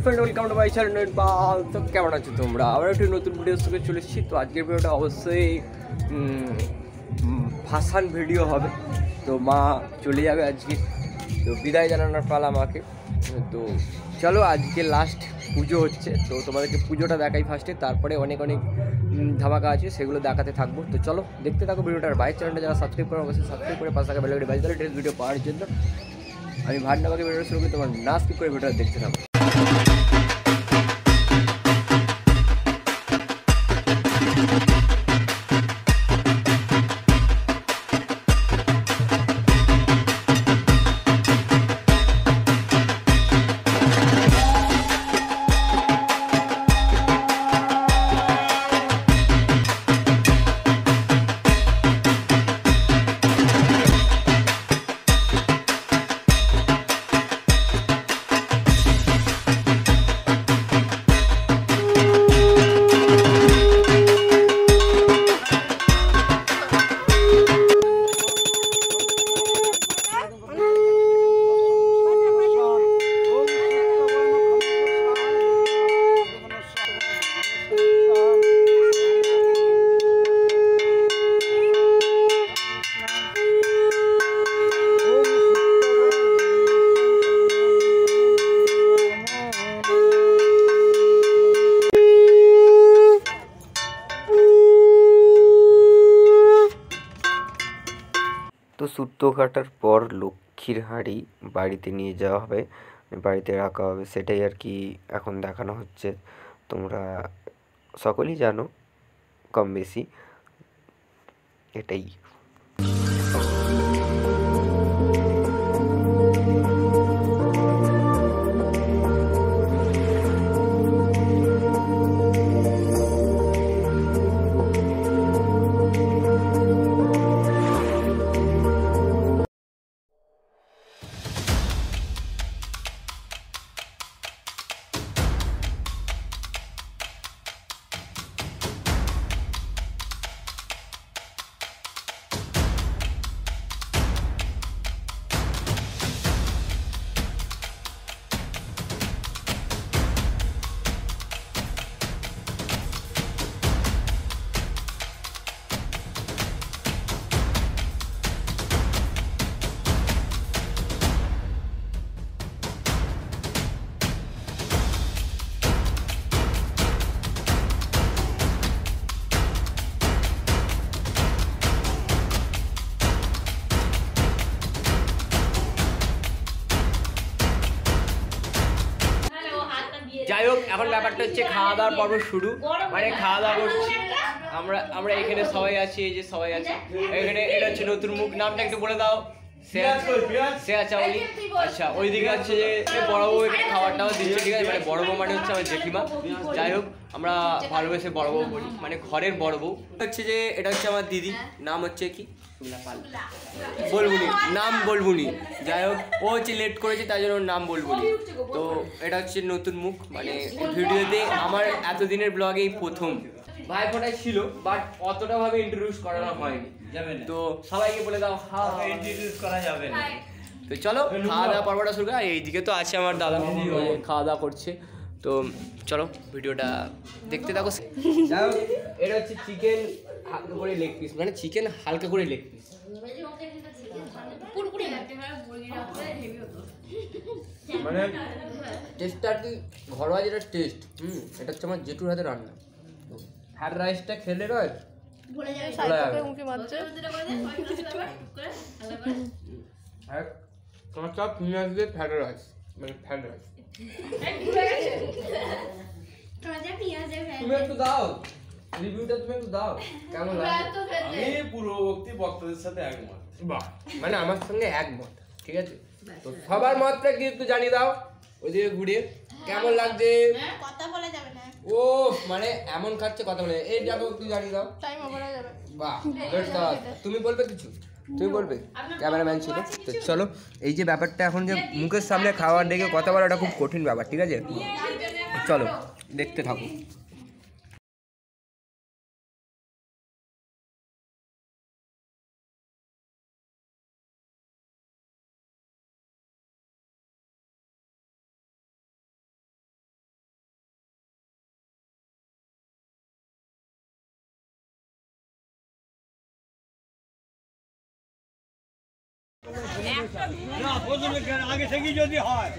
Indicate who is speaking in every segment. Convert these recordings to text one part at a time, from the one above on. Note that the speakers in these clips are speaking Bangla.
Speaker 1: Friend, welcome to my channel. তো কেমন আছো তোমরা? আমরা একটু নতুন ভিডিওর সঙ্গে চলে এসেছি। তো আজকের ভিডিওটা অবশ্যই ভাসান ভিডিও হবে। তো মা চলে যাবে আজকে, তো বিদায় জানানোর পালা মাকে। তো চলো, আজকে লাস্ট পুজো হচ্ছে, তো তোমাদেরকে পুজোটা দেখাই ফার্স্টে, তারপরে অনেক অনেক ধামাকা আছে, সেগুলো দেখাতে থাকবো। তো চলো দেখতে থাকো ভিডিওটার। বাইক চ্যানেলটা যারা সাবস্ক্রাইব করো অবশ্যই সাবস্ক্রাইব করে পাশে থাকা বেল আইকনটি বাজিয়ে দাও লেটেস্ট ভিডিও পাওয়ার জন্য। আমি ভান্ডাবাকে ভিডিও শুরু করি, তোমার না স্কিপ করে ভিডিওটা দেখতে থাকো। তো সুতো কাটার পর লক্ষ্মীর হাঁড়ি বাড়িতে নিয়ে যাওয়া হবে, বাড়িতে রাখা হবে, সেটাই আর কি এখন দেখানো হচ্ছে। তোমরা সকলেই জানো কম বেশি, এটাই। যাই হোক, এখন ব্যাপারটা হচ্ছে খাওয়া দাওয়ার পর্ব শুরু। মানে খাওয়া দাওয়া করছি আমরা এখানে সবাই আছি, এই যে সবাই আছে এখানে। এটা হচ্ছে নতুন মুখ, নামটা একটু বলে দাও। শ্রেয়া চাওলি। আচ্ছা, ওইদিকে হচ্ছে যে বড় বউ এখানে খাবারটাও দিচ্ছে, ঠিক আছে। মানে বড় বউ মানে হচ্ছে আমার জেঠিমা। যাই হোক, আমরা ভালোবেসে বড় বউ বলি, মানে ঘরের বড় বউ হচ্ছে যে এটা হচ্ছে আমার দিদি, নাম হচ্ছে কি বলবুনি, নাম বলবুনি। যাই হোক, ও হচ্ছে লেট করেছে, তাই জন্য ওর নাম বলবুনি। তো এটা হচ্ছে নতুন মুখ, মানে ভিডিওতে আমার এতদিনের ব্লগেই প্রথম। ভাই ফোটাই ছিল, বাট অতটা ভাবে ইন্ট্রোডিউস করানো হয়নি। তো সবাইকে বলে দাও, ইন্ট্রোডিউস করা যাবে না। তো চলো খাওয়া দাওয়া পর্বটা শুরু করি। এইদিকে তো আছে আমার দাদা, খাওয়া দাওয়া করছে। তো চলো ভিডিওটা দেখতে থাকো। এটা হচ্ছে চিকেন হালকা করে লেগ পিস, মানে চিকেন হালকা করে লেগ পিস। মানে টেস্টটা আর কি ঘরোয়া যেটা টেস্ট, এটা হচ্ছে আমার জেঠুর হাতে রান্না। ফ্রাইড রাইসটা খেলে নয় কাঁচা পেঁয়াজ দিয়ে ফ্রাইড রাইস, মানে ফ্রাইড রাইস। তুমি একটু দাও রিভিউটা, তুমি একটু দাও কেমন লাগে।
Speaker 2: আমি পূর্ববর্তী বক্তাদের সাথে একমত।
Speaker 1: বাহ, মানে আমার সঙ্গে একমত, ঠিক আছে। তো সবার মতটা কি একটু জানিয়ে দাও ওইদিকে ঘুরে কেমন লাগছে।
Speaker 3: কথা বলা যাবে না।
Speaker 1: ও মানে এমন খাচ্ছে কথা বলে, এই জায়গা একটু জানিয়ে দাও।
Speaker 3: টাইম ওভার হয়ে যাবে।
Speaker 1: বাহ, তুমি বলবে কিছু? তুমি বলবে? ক্যামেরাম্যান ছিল। তো চলো, এই যে ব্যাপারটা এখন যে মুখের সামনে খাওয়ার দেখে কথা বলাটা খুব কঠিন ব্যাপার, ঠিক আছে। চলো দেখতে থাকো।
Speaker 4: আগে থেকে যদি হয়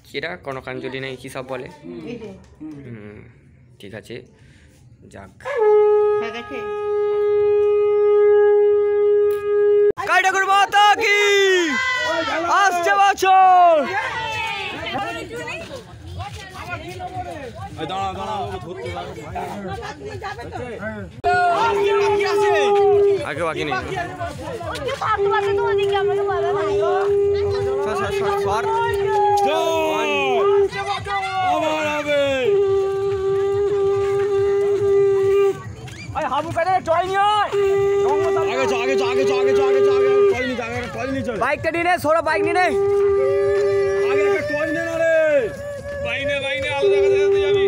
Speaker 1: কিরা কনকাঞ্জলি নাই কি সব বলে ঠিক আছে যাক কাই ঠাকুর মাতা কি আসছে বছর
Speaker 4: দাঁড়া দাঁড়া ধরতে
Speaker 1: আগে বাকি নেই
Speaker 4: হাবু কাটে টয় নিয়ে আগে চো আগে চো আগে চো আগে চো আগে চো আগে টয় নি আগে টয় নি চল
Speaker 1: বাইকটা নিয়ে নে সোরা বাইক নিয়ে নে
Speaker 4: আগে একটা টয় নে না রে বাইক নে আলাদা জায়গাতে যাবি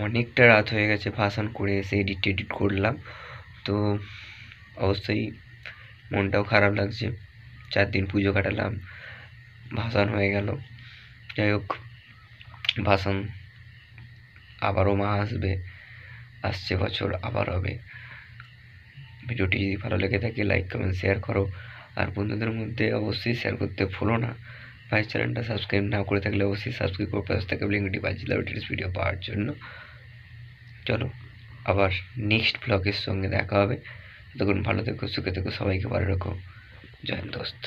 Speaker 5: অনেকটা রাত হয়ে গেছে, ভাসান করে এসে এডিট করলাম। তো অবশ্যই মনটাও খারাপ লাগছে, 4 দিন পুজো কাটালাম, ভাসান হয়ে গেল। যাই হোক, ভাসান আবারও মা আসছে বছর আবার হবে। ভিডিওটি যদি ভালো লেগে থাকে লাইক কমেন্ট শেয়ার করো, আর বন্ধুদের মধ্যে অবশ্যই শেয়ার করতে ভুলো না। ভাই চ্যানেলটা সাবস্ক্রাইব না করে থাকলে অবশ্যই সাবস্ক্রাইব করে পাশে থাকা লিঙ্কটি বাজিয়ে দাও লেটেস্ট ভিডিও পাওয়ার জন্য। চলো আবার নেক্সট ব্লগের সঙ্গে দেখা হবে। ততক্ষণ ভালো থেকো, সুখে থেকো, সবাইকে ভালো রাখো। জয় হিন্দ দোস্ত।